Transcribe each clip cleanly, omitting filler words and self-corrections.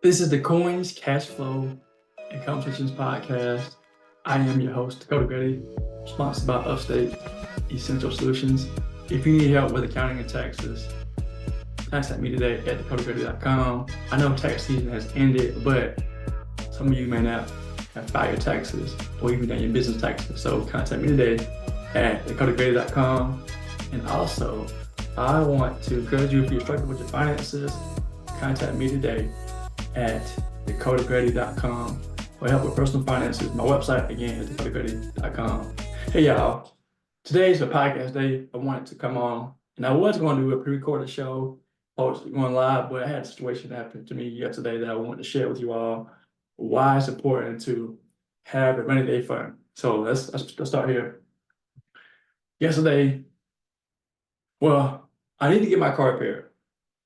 This is the Coins, Cashflow, and Conversations podcast. I am your host, Dakota Grady, sponsored by Upstate Essential Solutions. If you need help with accounting and taxes, contact me today at dakotagrady.com. I know tax season has ended, but some of you may not have filed your taxes or even done your business taxes. So contact me today at dakotagrady.com. And also, I want to encourage you, if you're struggling with your finances, contact me today at dakotagrady.com for help with personal finances. My website, again, is dakotagrady.com. Hey, y'all. Today's a podcast day. I wanted to come on, and I was going to do a pre-recorded show, post going live, but I had a situation happen to me yesterday that I wanted to share with you all why it's important to have a rainy day fund. So let's start here. Yesterday, well, I need to get my car repaired.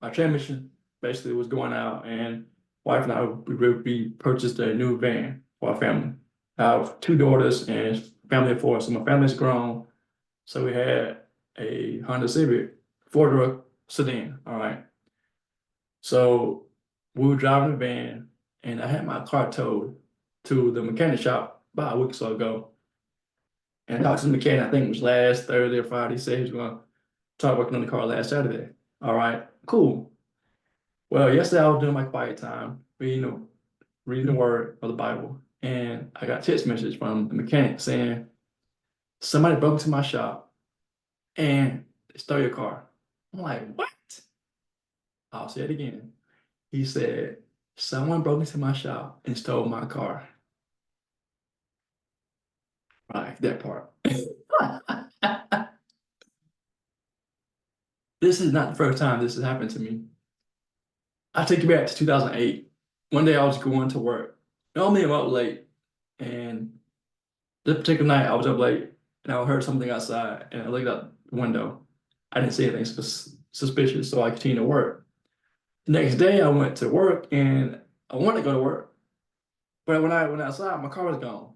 My transmission basically was going out, and wife and I we purchased a new van for our family. I have two daughters and family of four, so my family's grown. So we had a Honda Civic four-door sedan. All right. So we were driving the van, and I had my car towed to the mechanic shop about a week or so ago. And I talked to the mechanic, I think it was last Thursday or Friday. He said he was going to start working on the car last Saturday. All right, cool. Well, yesterday I was doing my quiet time, reading the word of the Bible, and I got a text message from the mechanic saying somebody broke into my shop and they stole your car. I'm like, what? I'll say it again. He said, someone broke into my shop and stole my car. Right, that part. This is not the first time this has happened to me. I take you back to 2008. One day I was going to work. Normally I'm up late, and this particular night I was up late, and I heard something outside, and I looked out the window. I didn't see anything suspicious, so I continued to work. The next day I went to work, and I wanted to go to work, but when I went outside, my car was gone.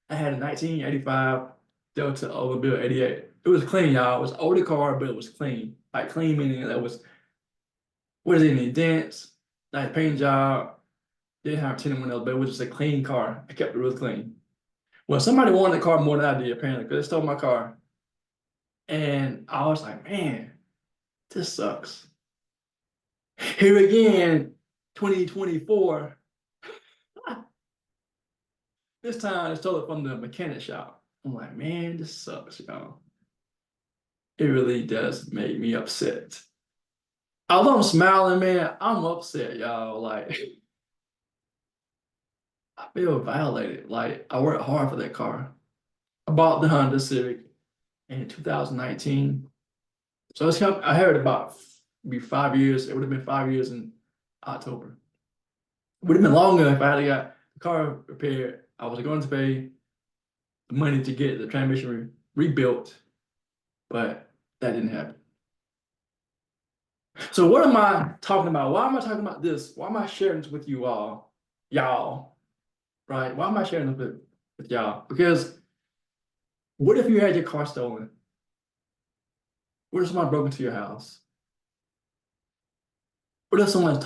I had a 1985 Delta Oldsmobile 88. It was clean, y'all. It was an older car, but it was clean. Like clean meaning that was, what is it, any dents, nice paint job, didn't have tinted windows, but it was just a clean car. I kept it real clean. Well, somebody wanted the car more than I did, apparently, because they stole my car. And I was like, man, this sucks. Here again, 2024. This time I stole it from the mechanic shop. I'm like, man, this sucks, y'all. It really does make me upset. Although I'm smiling, man, I'm upset, y'all. Like, I feel violated. Like, I worked hard for that car. I bought the Honda Civic in 2019. So I heard about be 5 years. It would have been 5 years in October. It would have been longer if I had got the car repaired. I was going to pay the money to get the transmission rebuilt, but that didn't happen. So what am I talking about? Why am I talking about this? Why am I sharing this with you all? Y'all, right? Why am I sharing this with y'all? Because what if you had your car stolen? What if someone broke into your house? What if someone's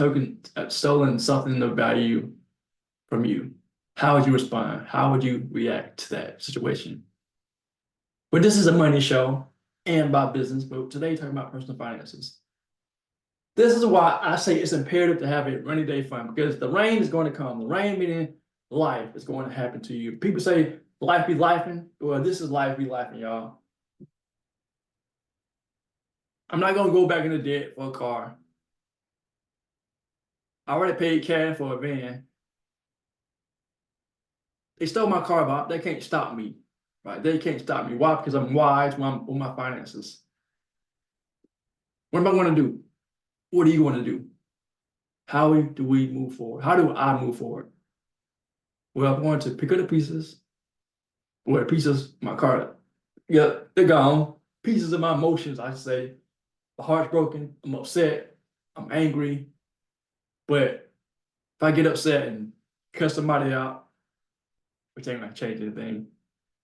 stolen something of value from you? How would you respond? How would you react to that situation? But this is a money show and about business, but today talking about personal finances. This is why I say it's imperative to have a rainy day fund, because the rain is going to come. The rain meaning life is going to happen to you. People say life be lifing. Well, this is life be lifing, y'all. I'm not going to go back into debt for a car. I already paid cash for a van. They stole my car, but they can't stop me. Right? They can't stop me. Why? Because I'm wise with my finances. What am I going to do? What are you going to do? How do we move forward? How do I move forward? Well, I'm going to pick up the pieces. Well, pieces, my car, yeah, they're gone. Pieces of my emotions, I say. My heart's broken. I'm upset. I'm angry. But if I get upset and cuss somebody out, which ain't gonna change anything,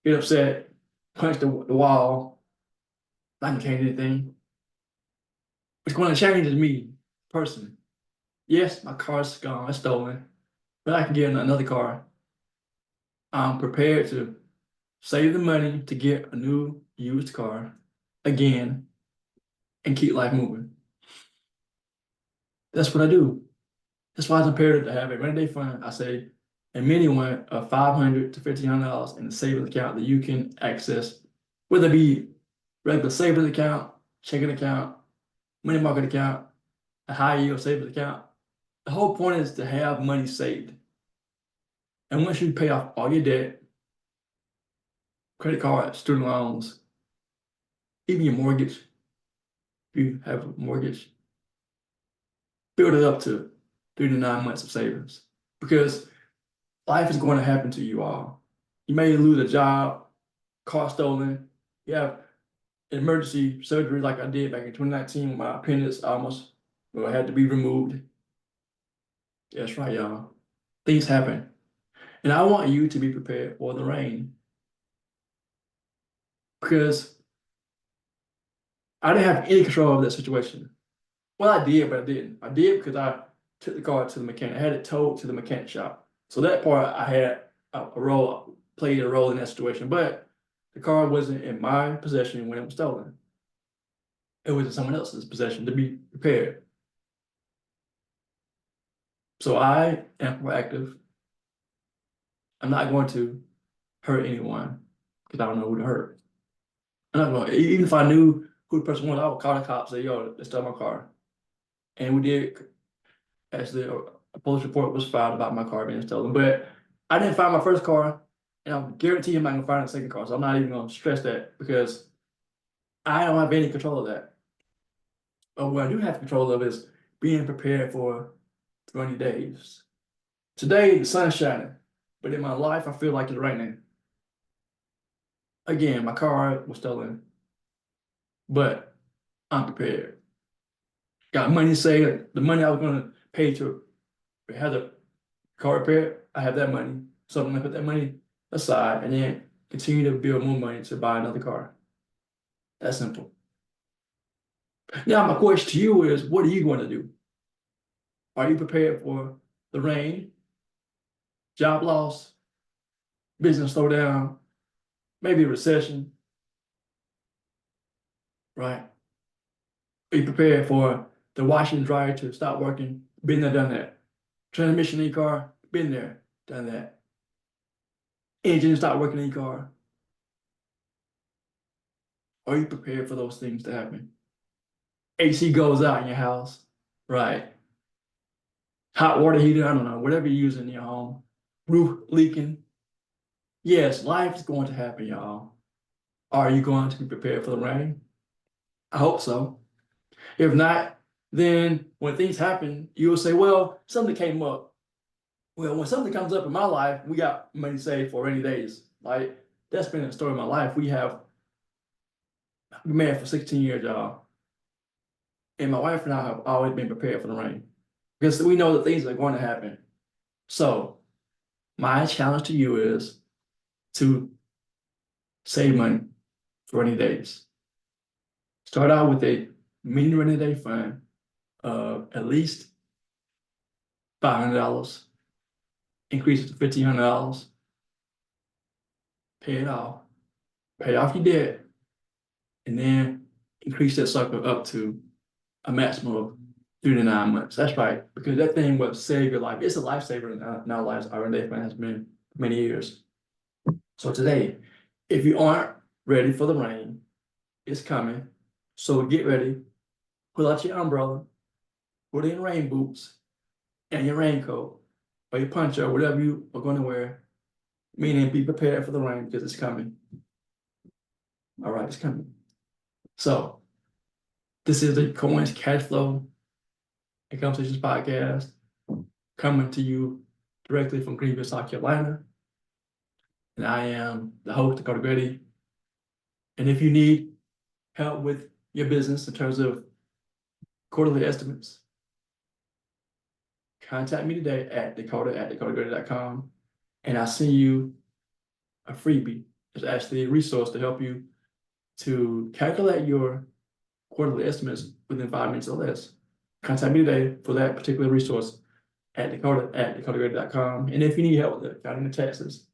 get upset, punch the wall, not gonna change anything. What's going to change is me, person. Yes, my car's gone, it's stolen, but I can get another car. I'm prepared to save the money to get a new used car again and keep life moving. That's what I do. That's why it's imperative to have a rainy day fund. I say a mini one of $500 to $1,500 in a savings account that you can access, whether it be regular savings account, checking account, money market account, a high yield savings account. The whole point is to have money saved. And once you pay off all your debt, credit cards, student loans, even your mortgage, if you have a mortgage, build it up to 3 to 9 months of savings. Because life is going to happen to you all. You may lose a job, car stolen, you have emergency surgery like I did back in 2019 when my appendix had to be removed. That's right, y'all. Things happen. And I want you to be prepared for the rain because I didn't have any control of that situation. Well, I did, but I didn't. I did because I took the car to the mechanic. I had it towed to the mechanic shop. So that part I had played a role in that situation. But the car wasn't in my possession when it was stolen. It was in someone else's possession to be repaired. So I am proactive. I'm not going to hurt anyone because I don't know who to hurt. I'm not going, even if I knew who the person was, I would call the cops, say, yo, they stole my car. And we did, actually, a police report was filed about my car being stolen. But I didn't find my first car, and I guarantee I'm not going to find a second car. So I'm not even going to stress that because I don't have any control of that. But what I do have control of is being prepared for 20 days. Today, the sun's shining, but in my life, I feel like it's raining. Again, my car was stolen, but I'm prepared. Got money saved. The money I was going to pay to have the car repaired, I have that money. So I'm going to put that money aside and then continue to build more money to buy another car. That's simple. Now, my question to you is, what are you going to do? Are you prepared for the rain, job loss, business slowdown, maybe a recession, right? Are you prepared for the washing and dryer to stop working? Been there, done that. Transmission in your car, been there, done that. Engine stop working in your car. Are you prepared for those things to happen? AC goes out in your house, right? Hot water heater, I don't know, whatever you're using in your home. Roof leaking. Yes, life is going to happen, y'all. Are you going to be prepared for the rain? I hope so. If not, then when things happen, you'll say, well, something came up. Well, when something comes up in my life, we got money saved for rainy days. Like, that's been the story of my life. We've been married for 16 years, y'all. And my wife and I have always been prepared for the rain because we know that things are going to happen. So, my challenge to you is to save money for rainy days. Start out with a mini rainy day fund of at least $500, increase it to $1,500, pay it off, pay off your debt, and then increase that sucker up to a maximum of 3 to 9 months. That's right, because that thing will save your life. It's a lifesaver in our lives. Our day fund has been for many years. So today, if you aren't ready for the rain, it's coming. So get ready, pull out your umbrella, put in rain boots and your raincoat or your poncho, whatever you are going to wear, meaning be prepared for the rain because it's coming. All right, it's coming. So this is the Coins Cashflow and Conversations podcast coming to you directly from Greenville, South Carolina. And I am the host, Dakota Grady. And if you need help with your business in terms of quarterly estimates, contact me today at dakota@dakotagrady.com, and I'll send you a freebie. It's actually a resource to help you to calculate your quarterly estimates within 5 minutes or less. contact me today for that particular resource at dakotagrady.com. And if you need help with the accounting and taxes,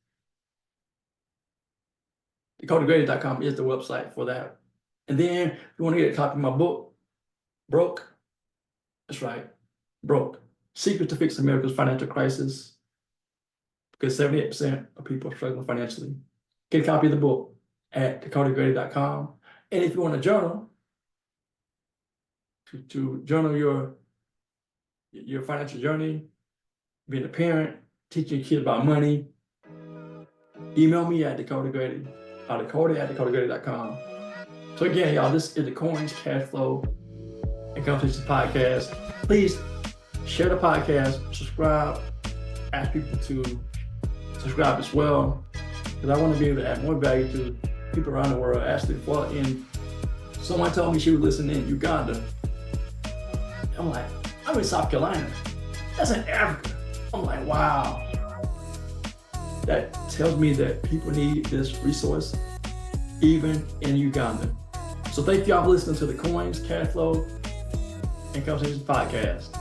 dakotagrady.com is the website for that. And then if you want to get a copy of my book, Broke, that's right, Broke, Secrets to Fix America's Financial Crisis, because 78% of people are struggling financially. Get a copy of the book at dakotagrady.com. And if you want to journal, to journal your financial journey, being a parent, teaching your kids about money, email me at Dakota at dakotagrady.com. So again, y'all, this is the Coins, Cashflow, and Conversations podcast. Please share the podcast, subscribe, ask people to subscribe as well, because I want to be able to add more value to people around the world. Actually, someone told me she was listening in Uganda. I'm like, I'm in South Carolina. That's in Africa. I'm like, wow. That tells me that people need this resource, even in Uganda. So thank y'all for listening to the Coins, Cashflow, and Conversations podcast.